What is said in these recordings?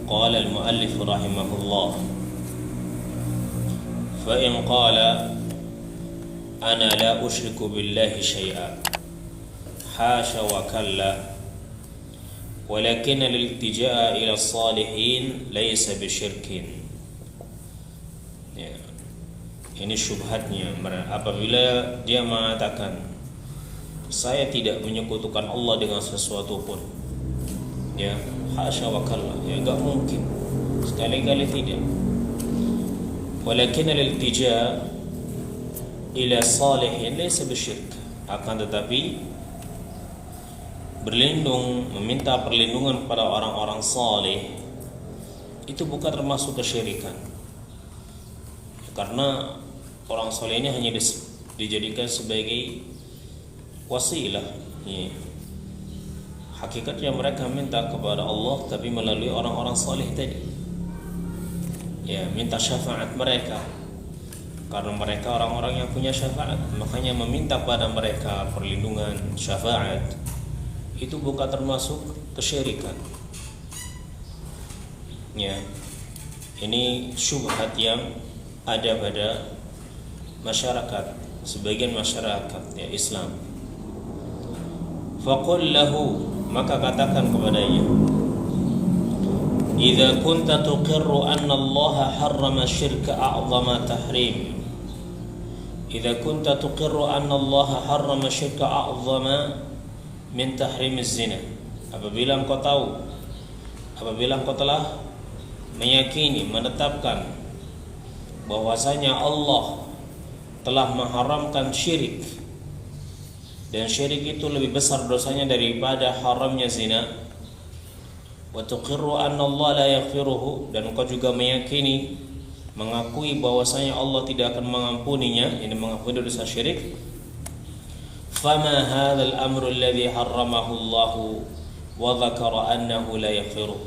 قال المؤلف رحمه الله فإن قال أنا لا أشرك بالله شيئا حاشا وكلا ولكن الالتجاء إلى الصالحين ليس بشرك. Ya. Ini syubhatnya. Apabila dia mengatakan saya tidak menyekutukan Allah dengan sesuatu pun, ya, hasya wa kalla, ya, enggak mungkin, sekali-kali tidak. Walakin al-iltija ila salihin laysa bisyirk, akan tetapi berlindung, meminta perlindungan kepada orang-orang saleh itu bukan termasuk kesyirikan, karena orang saleh ini hanya dijadikan sebagai wasilah. Ya. Hakikatnya mereka minta kepada Allah tapi melalui orang-orang saleh tadi. Ya, minta syafaat mereka. Karena mereka orang-orang yang punya syafaat, makanya meminta pada mereka perlindungan, syafaat. Itu bukan termasuk kesyirikan. Ya. Ini syubhat yang ada pada masyarakat, sebagian masyarakat ya Islam. Faqul lahu, maka katakan kepadanya, idza kunta tuqirru anna Allah harrama syirka a'zama tahrim. Idza kunta tuqirru anna Allah harrama syirka a'zama min tahrim az-zina. Apabila engkau tahu, apabila engkau telah meyakini, menetapkan bahwasanya Allah telah mengharamkan syirik, dan syirik itu lebih besar dosanya daripada haramnya zina, wa tuqirru anna Allah la yaghfiruhu, dan engkau juga meyakini, mengakui bahwasanya Allah tidak akan mengampuninya, ini mengampuni dosa syirik, fama hadzal amru alladhi harramahu Allah wa dzakara annahu la yaghfiruhu.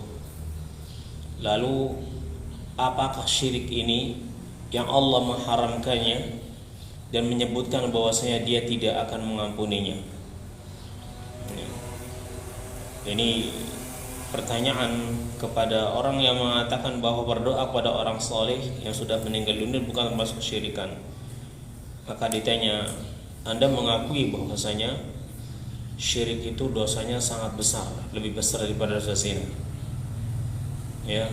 Lalu apakah syirik ini yang Allah mengharamkannya dan menyebutkan bahwasanya dia tidak akan mengampuninya? Ini pertanyaan kepada orang yang mengatakan bahwa berdoa kepada orang saleh yang sudah meninggal dunia bukan termasuk kesyirikan. Maka ditanya, Anda mengakui bahwasanya syirik itu dosanya sangat besar, lebih besar daripada dosa zina. Ya.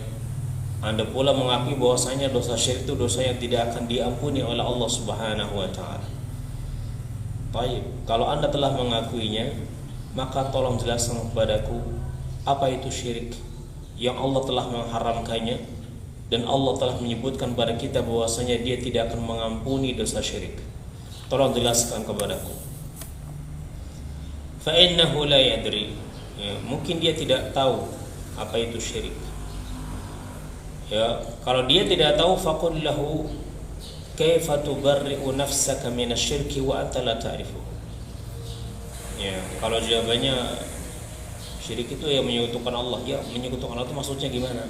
Anda pula mengakui bahwasanya dosa syirik itu dosa yang tidak akan diampuni oleh Allah Subhanahu wa taala. Baik, kalau Anda telah mengakuinya, maka tolong jelaskan kepadaku apa itu syirik yang Allah telah mengharamkannya dan Allah telah menyebutkan kepada kita bahwasanya dia tidak akan mengampuni dosa syirik. Tolong jelaskan kepadaku. Fa innahu la yadri. Ya, mungkin dia tidak tahu apa itu syirik. Ya, kalau dia tidak tahu, faqul lahu kaifa tubarri'u nafsaka minasyirki wa anta la ta'rifu. Ya, kalau jawabannya syirik itu ya menyekutukan Allah. Ya, menyekutukan Allah itu maksudnya gimana?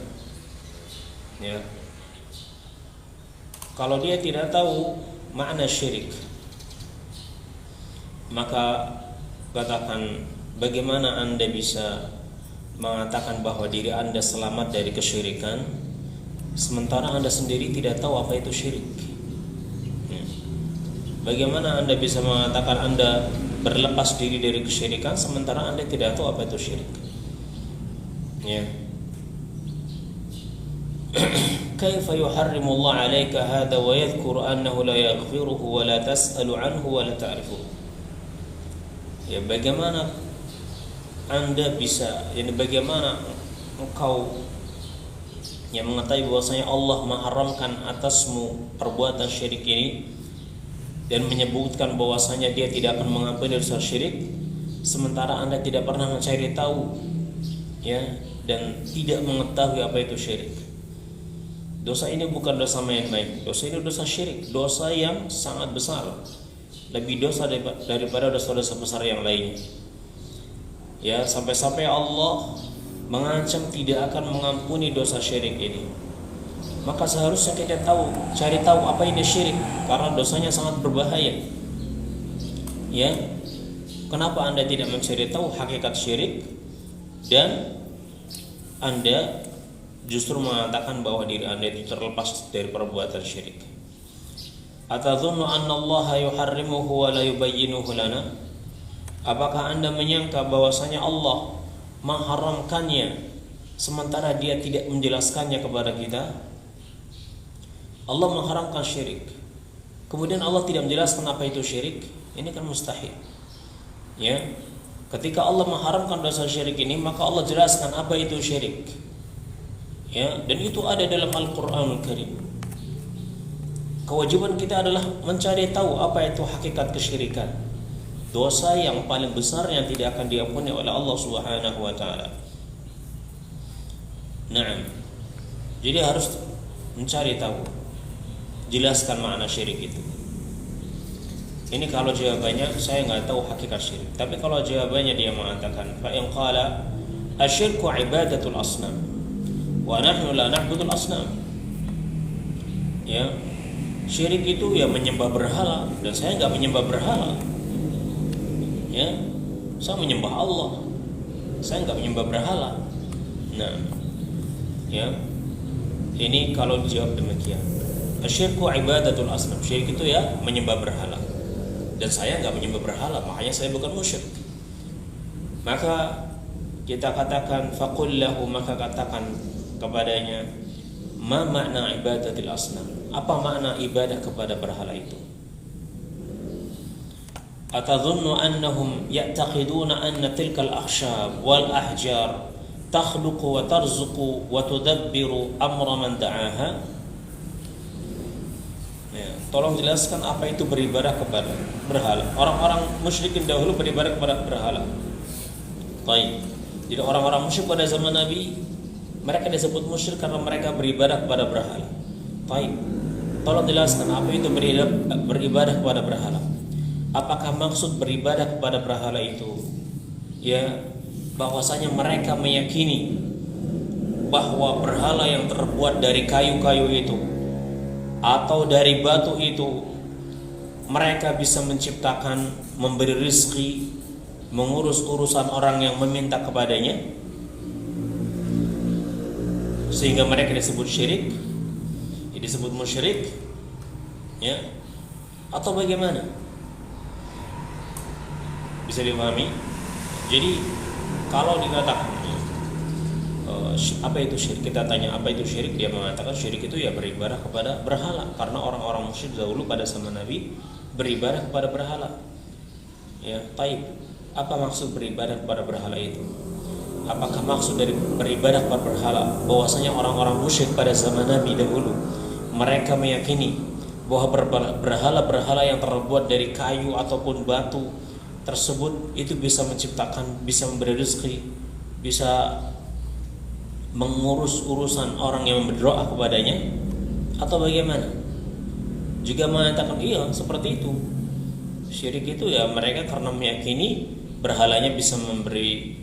Ya. Kalau dia tidak tahu makna syirik, maka katakan, bagaimana Anda bisa mengatakan bahwa diri Anda selamat dari kesyirikan sementara Anda sendiri tidak tahu apa itu syirik? Bagaimana Anda bisa mengatakan Anda berlepas diri dari kesyirikan sementara Anda tidak tahu apa itu syirik? Ya. Kaifa yuharrimu Allah 'alaika hadha wa yadhkuru annahu la yaghfiruhu wa la tas'alu 'anhu wa la ta'rifuhu. Ya, bagaimana Anda bisa, yani bagaimana engkau yang mengetahui bahwasanya Allah mengharamkan atasmu perbuatan syirik ini dan menyebutkan bahwasanya dia tidak akan mengampuni dosa syirik sementara Anda tidak pernah mencari tahu, ya, dan tidak mengetahui apa itu syirik. Dosa ini bukan dosa main-main. Dosa ini dosa syirik, dosa yang sangat besar, lebih dosa daripada dosa-dosa besar yang lainnya. Ya, sampai-sampai Allah mengancam tidak akan mengampuni dosa syirik ini. Maka seharusnya kita cari tahu apa ini syirik, karena dosanya sangat berbahaya. Ya, kenapa Anda tidak mencari tahu hakikat syirik dan Anda justru mengatakan bahwa diri Anda itu terlepas dari perbuatan syirik. Atadhunnu anna Allah yuharrimuhu wa la yubayyinuhu lana? Apakah Anda menyangka bahwasanya Allah mengharamkannya sementara Dia tidak menjelaskannya kepada kita? Allah mengharamkan syirik, kemudian Allah tidak menjelaskan apa itu syirik. Ini kan mustahil. Ya, ketika Allah mengharamkan dosa syirik ini, maka Allah jelaskan apa itu syirik. Ya, dan itu ada dalam Al-Qur'anul Karim. Kewajiban kita adalah mencari tahu apa itu hakikat kesyirikan, dosa yang paling besar yang tidak akan diampuni oleh Allah Subhanahu wa taala. Nah, jadi harus mencari tahu, jelaskan makna syirik itu. Ini kalau jawabannya saya nggak tahu hakikat syirik. Tapi kalau jawabannya dia mengatakan fa in qala asyirku ibadatul asnam wa nahnu la na'budul asnam. Ya, syirik itu ya menyembah berhala, dan saya nggak menyembah berhala. Ya, saya menyembah Allah, saya nggak menyembah berhala. Nah, ya, ini kalau dijawab demikian, asyirku ibadatul asnam, syirik itu ya menyembah berhala, dan saya nggak menyembah berhala, makanya saya bukan musyrik. Maka kita katakan faqul lahu, maka katakan kepadanya, ma makna ibadatil asnam, apa makna ibadah kepada berhala itu? Atadhunnu annahum ya'taqiduna anna tilkal akhshab wal ahjar takhluqu wa tarzuqu wa tudabbiru amra man da'aha? Ya, tolong jelaskan apa itu beribadah kepada berhala. Orang-orang musyrikin dahulu beribadah kepada berhala. Baik. Jadi orang-orang musyrik pada zaman Nabi, mereka disebut musyrik karena mereka beribadah kepada berhala. Baik. Tolong jelaskan apa itu beribadah kepada berhala. Apakah maksud beribadah kepada berhala itu ya bahwasanya mereka meyakini bahwa berhala yang terbuat dari kayu-kayu itu atau dari batu itu mereka bisa menciptakan, memberi rezeki, mengurus urusan orang yang meminta kepadanya, sehingga mereka disebut syirik, disebut musyrik, ya? Atau bagaimana? Bisa dipahami? Jadi kalau dikatakan apa itu syirik, kita tanya apa itu syirik, dia mengatakan syirik itu ya beribadah kepada berhala, karena orang-orang musyrik dahulu pada zaman Nabi beribadah kepada berhala. Ya, taib. Apa maksud beribadah kepada berhala itu? Apakah maksud dari beribadah kepada berhala bahwasanya orang-orang musyrik pada zaman Nabi dahulu mereka meyakini bahwa berhala-berhala yang terbuat dari kayu ataupun batu tersebut itu bisa menciptakan, bisa memberi rezeki, bisa mengurus urusan orang yang berdoa kepadanya, atau bagaimana? Juga mengatakan iya seperti itu. Syirik itu ya mereka karena meyakini berhalanya bisa memberi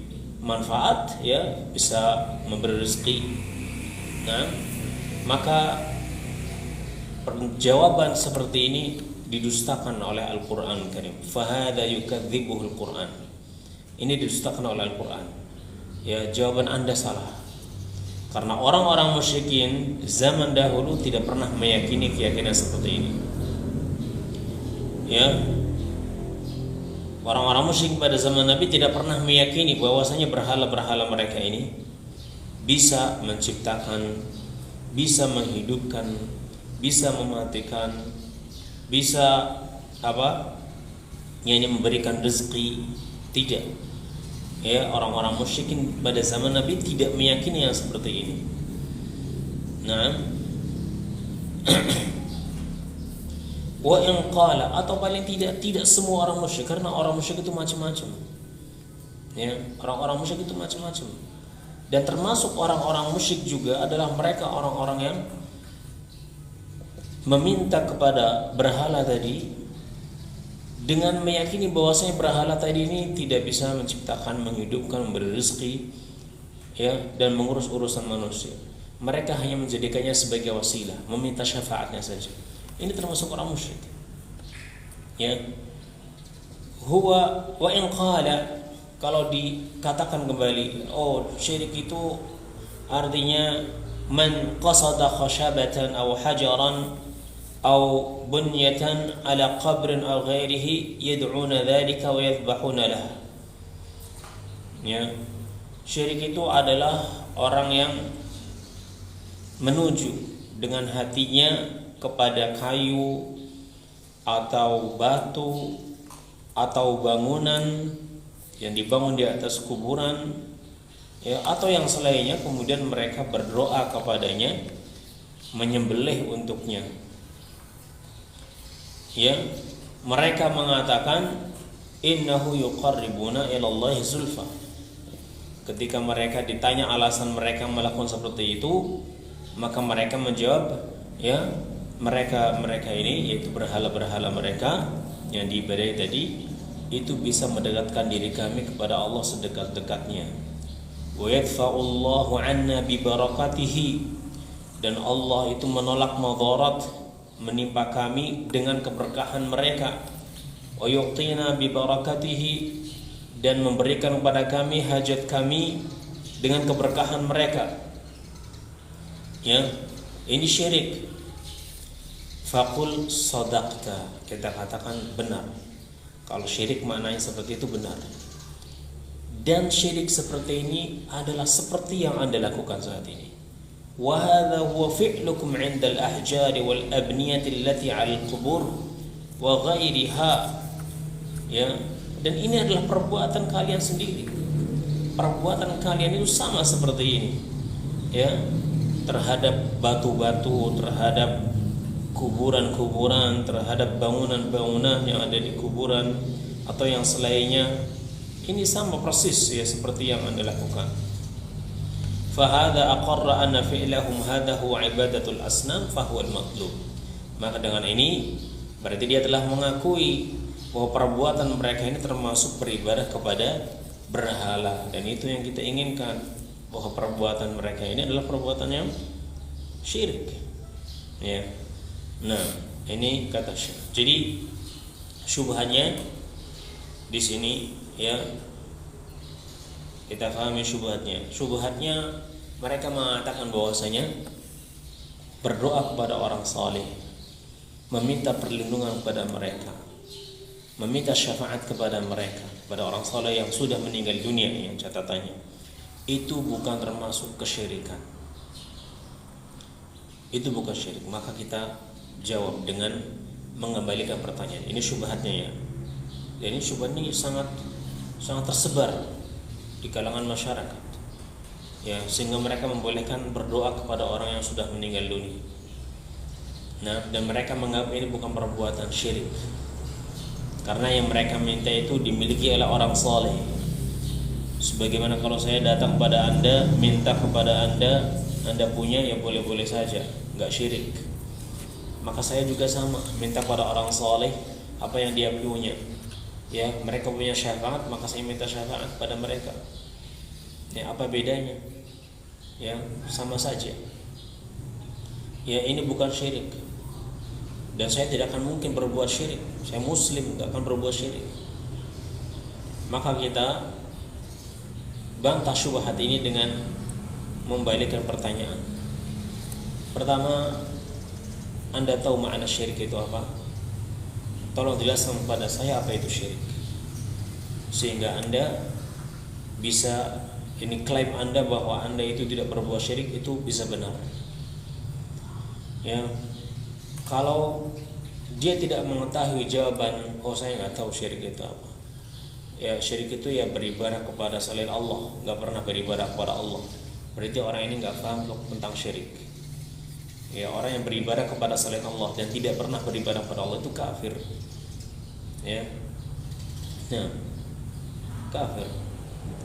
manfaat, ya bisa memberi rezeki. Nah, maka jawaban seperti ini didustakan oleh Al-Quran Karim. Fahada yukadzibuhul Quran. Ini didustakan oleh Al-Quran. Ya, jawaban Anda salah. Karena orang-orang musyrikin zaman dahulu tidak pernah meyakini keyakinan seperti ini. Ya, orang-orang musyrik pada zaman Nabi tidak pernah meyakini bahwasanya berhala-berhala mereka ini bisa menciptakan, bisa menghidupkan, bisa mematikan, bisa yang memberikan rezeki. Tidak. Ya, orang-orang musyrikin pada zaman Nabi tidak meyakini yang seperti ini. Nah, wa in qala, atau paling tidak semua orang musyrik, karena orang musyrik itu macam-macam. Ya, orang-orang musyrik itu macam-macam. Dan termasuk orang-orang musyrik juga adalah mereka orang-orang yang meminta kepada berhala tadi dengan meyakini bahwasanya berhala tadi ini tidak bisa menciptakan, menghidupkan, memberi rezeki, ya, dan mengurus urusan manusia. Mereka hanya menjadikannya sebagai wasilah, meminta syafaatnya saja. Ini termasuk orang musyrik. Ya. Huwa wa in qala, kalau dikatakan kembali, oh syirik itu artinya man qasada khashabatan aw hajaran aw bunyatan ala qabrin aw ghairihi yad'una dzalika wa yadhbahuna lah. Ya, syirik itu adalah orang yang menuju dengan hatinya kepada kayu atau batu atau bangunan yang dibangun di atas kuburan, ya, atau yang selainnya, kemudian mereka berdoa kepadanya, menyembelih untuknya. Ya, mereka mengatakan innahu yuqarribuna ilallahi zulfa. Ketika mereka ditanya alasan mereka melakukan seperti itu, maka mereka menjawab, ya, mereka ini, yaitu berhala-berhala mereka yang diibadahi tadi, itu bisa mendekatkan diri kami kepada Allah sedekat-dekatnya. Wa yadfa'ullahu 'anna bi barakatihi, dan Allah itu menolak madarat menimpa kami dengan keberkahan mereka. Wa yu'tina bi barakatihi, dan memberikan kepada kami hajat kami dengan keberkahan mereka. Ya, ini syirik. Faqul sadaqta, kita katakan benar. Kalau syirik maknanya seperti itu benar. Dan syirik seperti ini adalah seperti yang Anda lakukan saat ini. Wa hadha huwa fi'lukum 'inda al-ahjari wal abniyati allati 'ala al-qubur wa ghairiha. Ya, dan ini adalah perbuatan kalian sendiri. Perbuatan kalian itu sama seperti ini, ya, terhadap batu-batu, terhadap kuburan-kuburan, terhadap bangunan-bangunan yang ada di kuburan atau yang selainnya. Ini sama persis, ya, seperti yang Anda lakukan. Fahadha aqarra anna fi'lahum hadha huwa ibadatul asnam fahuwa al-matlub. Maka dengan ini berarti dia telah mengakui bahwa perbuatan mereka ini termasuk beribadah kepada berhala, dan itu yang kita inginkan, bahwa perbuatan mereka ini adalah perbuatan yang syirik. Ya. Nah, ini kata Syekh. Jadi syubhatnya di sini, ya, kita pahami syubhatnya. Syubhatnya mereka mengatakan bahwasanya berdoa kepada orang saleh, meminta perlindungan kepada mereka, meminta syafaat kepada mereka, kepada orang saleh yang sudah meninggal dunia, yang catatannya itu bukan termasuk kesyirikan. Itu bukan syirik. Maka kita jawab dengan mengembalikan pertanyaan. Ini syubhatnya, ya. Dan ini syubhat ini sangat tersebar di kalangan masyarakat, ya, sehingga mereka membolehkan berdoa kepada orang yang sudah meninggal dunia. Nah, dan mereka menganggap ini bukan perbuatan syirik, karena yang mereka minta itu dimiliki oleh orang saleh. Sebagaimana kalau saya datang kepada Anda, minta kepada Anda punya, ya boleh-boleh saja, enggak syirik. Maka saya juga sama, minta kepada orang saleh apa yang dia punya. Ya, mereka punya syafaat, maka saya minta syafaat kepada mereka. Ya, apa bedanya? Ya, sama saja. Ya, ini bukan syirik. Dan saya tidak akan mungkin berbuat syirik. Saya muslim, tidak akan berbuat syirik. Maka kita bantah syubhat ini dengan membalikkan pertanyaan. Pertama, Anda tahu makna syirik itu apa? Tolong jelaskan kepada saya apa itu syirik, sehingga Anda bisa, ini klaim Anda bahwa Anda itu tidak berbuat syirik itu bisa benar. Ya, kalau dia tidak mengetahui jawaban, oh saya nggak tahu syirik itu apa. Ya, syirik itu ya beribadah kepada selain Allah, nggak pernah beribadah kepada Allah. Berarti orang ini nggak paham tentang syirik. Ya, orang yang beribadah kepada selain Allah dan tidak pernah beribadah kepada Allah itu kafir. Ya, nah, kafir,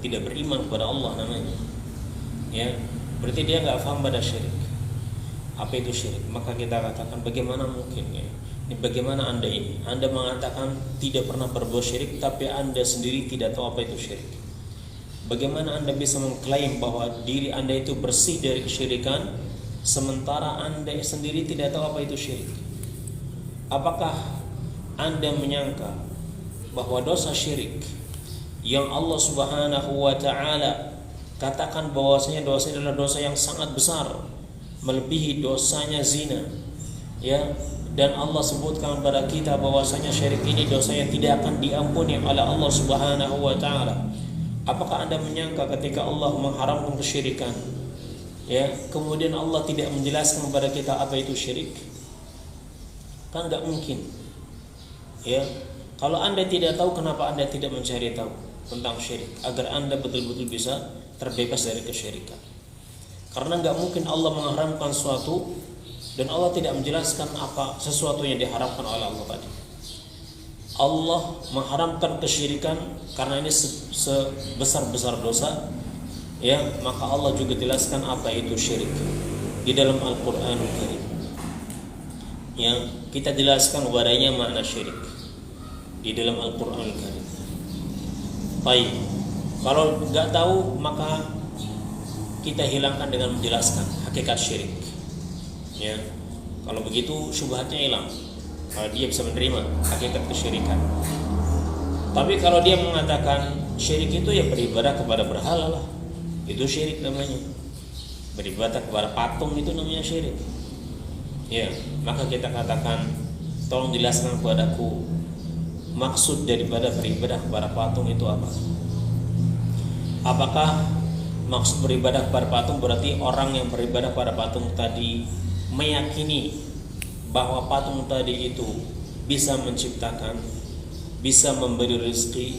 tidak beriman kepada Allah namanya. Ya, berarti dia nggak paham pada syirik. Apa itu syirik? Maka kita katakan, bagaimana mungkin, ya? Ini bagaimana Anda mengatakan tidak pernah berbuat syirik, tapi Anda sendiri tidak tahu apa itu syirik. Bagaimana Anda bisa mengklaim bahwa diri Anda itu bersih dari kesyirikan, sementara Anda sendiri tidak tahu apa itu syirik? Apakah Anda menyangka bahwa dosa syirik yang Allah Subhanahu wa ta'ala katakan bahwasanya dosa adalah dosa yang sangat besar, melebihi dosanya zina, ya. Dan Allah sebutkan kepada kita bahwasanya syirik ini dosa yang tidak akan diampuni oleh Allah Subhanahu wa taala. Apakah Anda menyangka ketika Allah mengharamkan kesyirikan, ya, kemudian Allah tidak menjelaskan kepada kita apa itu syirik? Kan enggak mungkin. Ya. Kalau Anda tidak tahu, kenapa Anda tidak mencari tahu tentang syirik agar Anda betul-betul bisa terbebas dari kesyirikan? Karena enggak mungkin Allah mengharamkan suatu dan Allah tidak menjelaskan apa sesuatu yang diharamkan oleh Allah tadi. Allah mengharamkan kesyirikan karena ini sebesar-besar dosa, ya, maka Allah juga jelaskan apa itu syirik di dalam Al-Qur'anul Karim. Ya, kita jelaskan kepadanya makna syirik di dalam Al-Qur'anul Karim. Baik. Kalau enggak tahu, maka kita hilangkan dengan menjelaskan hakikat syirik. Ya, kalau begitu syubhatnya hilang. Kalau dia bisa menerima hakikat kesyirikan. Tapi kalau dia mengatakan syirik itu ya beribadah kepada berhala lah, itu syirik namanya. Beribadah kepada patung itu namanya syirik. Ya, maka kita katakan, tolong jelaskan kepadaku maksud daripada beribadah kepada patung itu apa? Apakah maksud beribadah kepada patung berarti orang yang beribadah kepada patung tadi meyakini bahwa patung tadi itu bisa menciptakan, bisa memberi rezeki,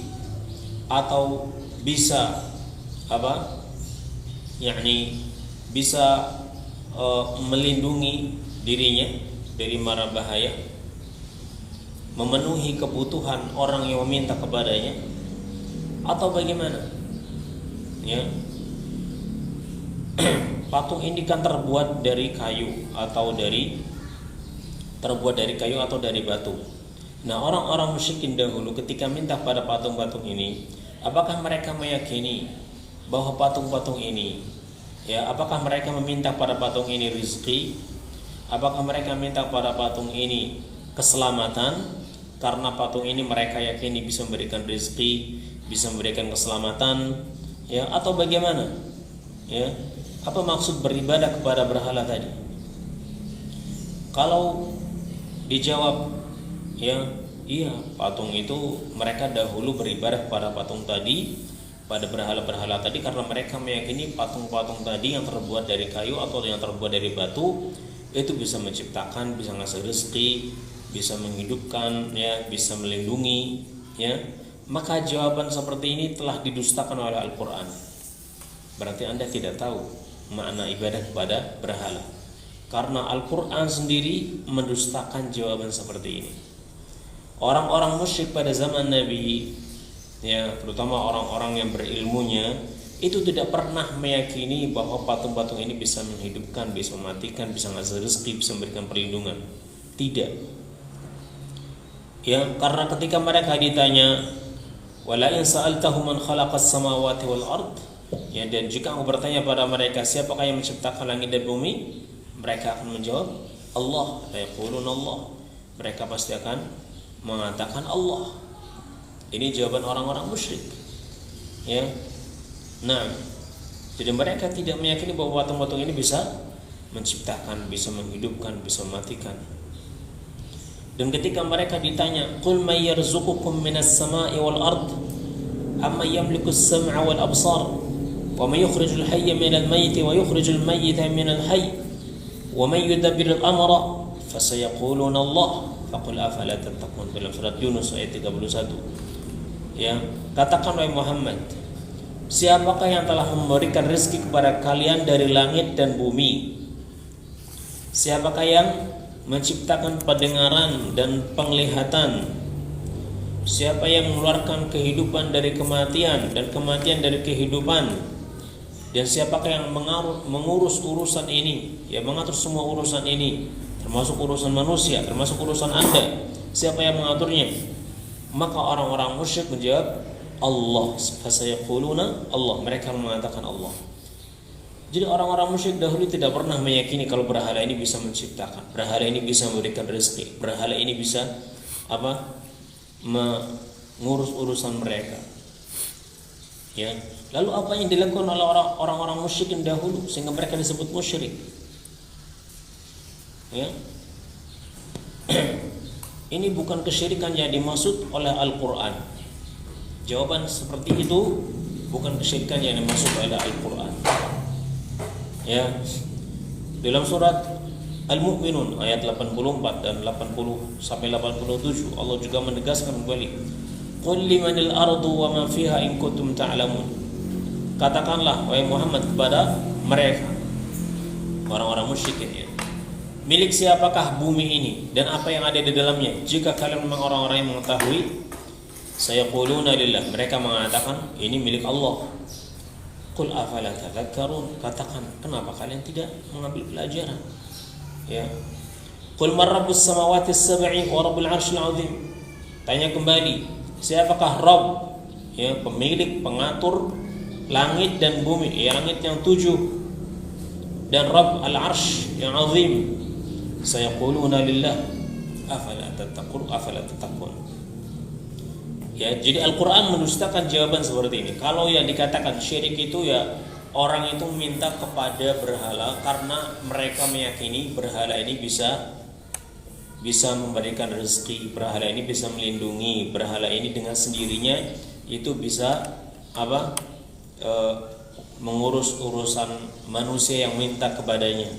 atau bisa apa? Yakni bisa melindungi dirinya dari mara bahaya, memenuhi kebutuhan orang yang meminta kepadanya, atau bagaimana? Ya. Patung ini kan terbuat dari kayu atau dari batu. Nah, orang-orang musyrikin dahulu ketika minta pada patung-patung ini, apakah mereka meyakini bahwa patung-patung ini, ya, apakah mereka meminta pada patung ini rezeki? Apakah mereka minta pada patung ini keselamatan? Karena patung ini mereka yakini bisa memberikan rezeki, bisa memberikan keselamatan, ya, atau bagaimana? Ya. Apa maksud beribadah kepada berhala tadi? Kalau dijawab, ya, iya, patung itu mereka dahulu beribadah kepada patung tadi, pada berhala-berhala tadi, karena mereka meyakini patung-patung tadi yang terbuat dari kayu atau yang terbuat dari batu itu bisa menciptakan, bisa ngasih rezeki, bisa menghidupkan, ya, bisa melindungi, ya. Maka jawaban seperti ini telah didustakan oleh Al-Qur'an. Berarti Anda tidak tahu makna ibadah kepada berhala, karena Al-Qur'an sendiri mendustakan jawaban seperti ini. Orang-orang musyrik pada zaman Nabi, ya, terutama orang-orang yang berilmunya, itu tidak pernah meyakini bahwa patung-patung ini bisa menghidupkan, bisa mematikan, bisa ngasih rezeki, bisa memberikan perlindungan. Tidak. Ya, karena ketika mereka ditanya, wala in sa'altahum man khalaqas samawati wal ard, ya, dan jika aku bertanya pada mereka siapakah yang menciptakan langit dan bumi, mereka akan menjawab Allah. Yaqulun Allah. Mereka pasti akan mengatakan Allah. Ini jawaban orang-orang musyrik. Ya. Nah, jadi mereka tidak meyakini bahwa patung-patung ini bisa menciptakan, bisa menghidupkan, bisa mematikan. Dan ketika mereka ditanya, qul may yarzuqukum minas sama'i wal ard amma yamliku as-sam'a wal absar wa may yukhrijul hayya minal mayyiti wa yukhrijul mayyita minal hayy wa may yudabbirul amra fasayaquluna Allah faqul afala tattaqun, dalam surat Yunus ayat 31. Ya, katakan wahai Muhammad, siapakah yang telah memberikan rezeki kepada kalian dari langit dan bumi? Siapakah yang menciptakan pendengaran dan penglihatan? Siapa yang mengeluarkan kehidupan dari kematian dan kematian dari kehidupan? Dan siapakah yang mengurus urusan ini, ya, mengatur semua urusan ini, termasuk urusan manusia, termasuk urusan Anda? Siapa yang mengaturnya? Maka orang-orang musyrik menjawab Allah. Fasayaquluna Allah. Mereka mengatakan Allah. Jadi orang-orang musyrik dahulu tidak pernah meyakini kalau berhala ini bisa menciptakan, berhala ini bisa memberikan rezeki, berhala ini bisa mengurus urusan mereka. Ya. Lalu apa yang dilakukan oleh orang-orang musyrikin dahulu sehingga mereka disebut musyrik? Ya. Ini bukan kesyirikan yang dimaksud oleh Al-Quran. Jawaban seperti itu bukan kesyirikan yang dimaksud oleh Al-Quran. Ya. Dalam surat Al-Mu'minun ayat 84 dan 80 sampai 87 Allah juga menegaskan kembali, Qul limanil ardu wa ma fiha in kuntum ta'lamun. Katakanlah wahai Muhammad kepada mereka, orang-orang musyrikin ya, milik siapakah bumi ini dan apa yang ada di dalamnya? Jika kalian memang orang-orang yang mengetahui, sayaquluna lillah, mereka mengatakan ini milik Allah. Qul afala tadhakkarun, katakan kenapa kalian tidak mengambil pelajaran? Ya. Qul man rabbus samawati as-sab'i wa rabbul 'arsyil 'azim. Tanya kembali, siapakah Rabb, ya, pemilik pengatur langit dan bumi, ya, langit yang 7 dan Rabb al-'arsy yang azim. Sayaquluna lillah afala tattaqun. Ya, jadi Al-Qur'an mendustakan jawaban seperti ini. Kalau yang dikatakan syirik itu ya orang itu minta kepada berhala karena mereka meyakini berhala ini bisa memberikan rezeki, berhala ini bisa melindungi, berhala ini dengan sendirinya itu bisa mengurus urusan manusia yang minta kepadanya.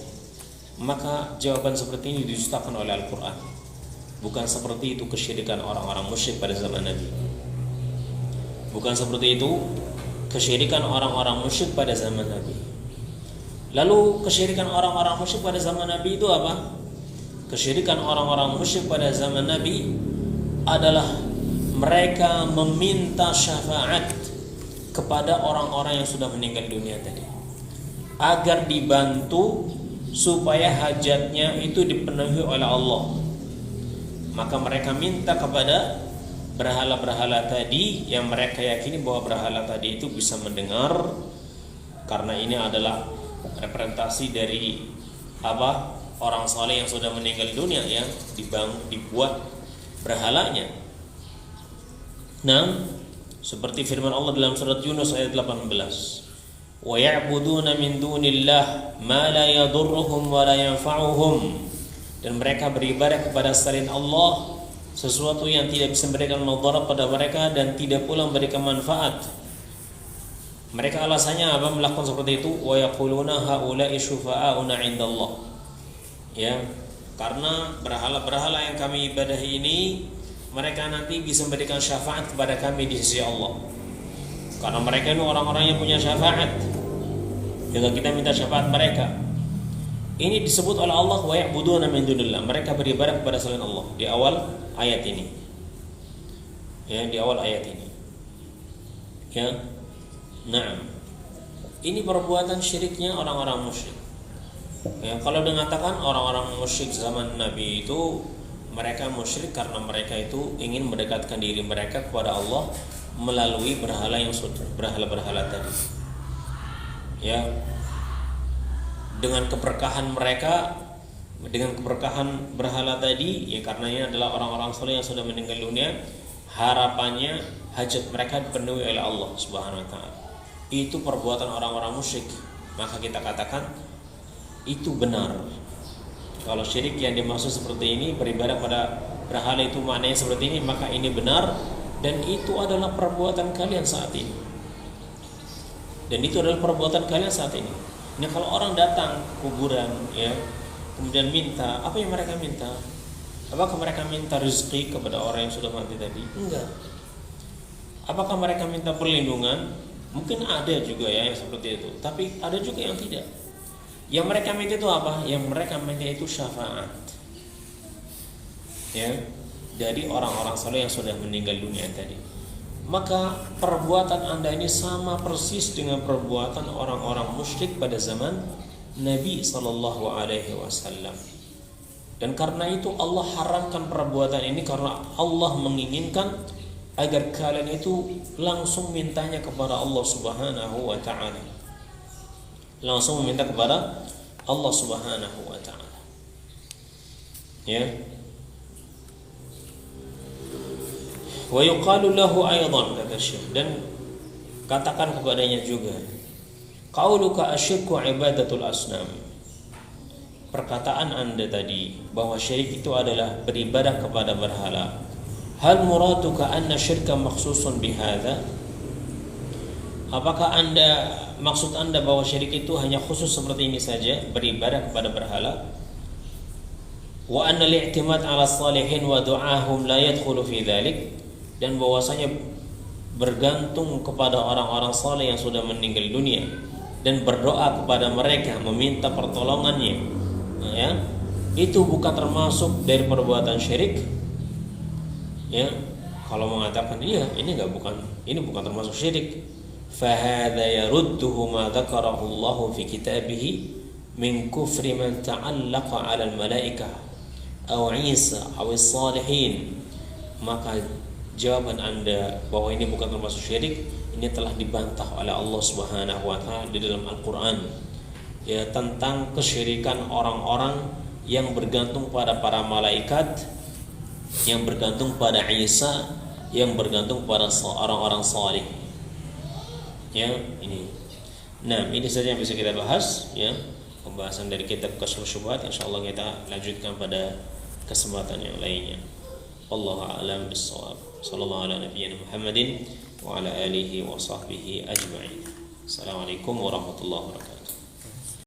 Maka jawaban seperti ini didustakan oleh Al-Quran. Bukan seperti itu kesyirikan orang-orang musyrik pada zaman Nabi. Bukan seperti itu kesyirikan orang-orang musyrik pada zaman Nabi. Lalu kesyirikan orang-orang musyrik pada zaman Nabi itu apa? Kesyirikan orang-orang musyrik pada zaman Nabi adalah mereka meminta syafaat kepada orang-orang yang sudah meninggal dunia tadi, agar dibantu supaya hajatnya itu dipenuhi oleh Allah. Maka mereka minta kepada berhala-berhala tadi yang mereka yakini bahwa berhala tadi itu bisa mendengar, karena ini adalah representasi dari orang saleh yang sudah meninggal dunia, yang dibuat berhalanya. Nah, seperti firman Allah dalam surat Yunus ayat 18, wa ya'buduna min dunillah ma la yadurruhum wa la yanfa'uhum, dan mereka beribadah kepada selain Allah sesuatu yang tidak bisa memberikan mudarat pada mereka dan tidak pula memberikan manfaat. Mereka alasannya apa melakukan seperti itu? Wa yaquluna haula'i syufa'auna 'indallah. Ya, karena berhala-berhala yang kami ibadahi ini mereka nanti bisa memberikan syafaat kepada kami di sisi Allah. Karena mereka ini orang-orang yang punya syafaat, dengan kita minta syafaat mereka. Ini disebut oleh Allah wa ya'buduna min dunillah, mereka beribadah kepada selain Allah di awal ayat ini. Ya, di awal ayat ini. Ya. Nah, ini perbuatan syiriknya orang-orang musyrik. Ya, kalau dikatakan orang-orang musyrik zaman Nabi itu mereka musyrik karena mereka itu ingin mendekatkan diri mereka kepada Allah melalui berhala-berhala tadi. Ya, dengan keberkahan mereka, dengan keberkahan berhala tadi, ya karena ini adalah orang-orang saleh yang sudah meninggal dunia, harapannya hajat mereka dipenuhi oleh Allah Subhanahu wa taala. Itu perbuatan orang-orang musyrik. Maka kita katakan itu benar. Kalau syirik yang dimaksud seperti ini, beribadah pada berhala itu maknanya seperti ini, maka ini benar dan itu adalah perbuatan kalian saat ini. Dan itu adalah perbuatan kalian saat ini. Ini kalau orang datang kuburan, ya, kemudian minta, apa yang mereka minta? Apakah mereka minta rezeki kepada orang yang sudah mati tadi? Enggak. Apakah mereka minta perlindungan? Mungkin ada juga ya yang seperti itu, tapi ada juga yang tidak. Yang mereka minta itu apa? Yang mereka minta itu syafaat, ya, dari orang-orang saleh yang sudah meninggal dunia tadi. Maka perbuatan Anda ini sama persis dengan perbuatan orang-orang musyrik pada zaman Nabi sallallahu alaihi wasallam. Dan karena itu Allah haramkan perbuatan ini, karena Allah menginginkan agar kalian itu langsung mintanya kepada Allah Subhanahu wa taala. Langsung meminta kepada Allah Subhanahu wa taala. Ya. Wa yuqalu lahu aidan, kata Syekh, dan katakan kepadanya juga, qauluka asyirku ibadatul asnam. perkataan Anda tadi bahwa syirik itu adalah beribadah kepada berhala, hal muraduka anna syirka makhsusun bihadza? Apakah maksud Anda bahwa syirik itu hanya khusus seperti ini saja, beribadah kepada berhala? Wa anna al-i'timad 'ala salihin wa du'ahum la yadkhulu fi dzalik, dan bahwasanya bergantung kepada orang-orang saleh yang sudah meninggal dunia dan berdoa kepada mereka, meminta pertolongannya, ya, itu bukan termasuk dari perbuatan syirik. Ya, kalau mengatakan iya, ini bukan termasuk syirik, fa hadza yarudduhu ma dzakarahu Allah fi kitabih min kufri man ta'allaqa 'ala al-malaikah aw Isa aw as-salihin. Maka jawaban Anda bahwa ini bukan termasuk syirik, ini telah dibantah oleh Allah Subhanahu wa taala di dalam Al-Qur'an, ya, tentang kesyirikan orang-orang yang bergantung pada para malaikat, yang bergantung pada Isa, yang bergantung pada orang-orang saleh. Ya, ini. Nah, ini saja yang bisa kita bahas, ya, pembahasan dari kitab Kasyfus Syubhat. Insyaallah kita lanjutkan pada kesempatan yang lainnya. Wallahu a'lam bissawab. Sallallahu ala nabiyyina Muhammadin wa ala alihi wa sahbihi ajma'in. Assalamualaikum warahmatullahi wabarakatuh.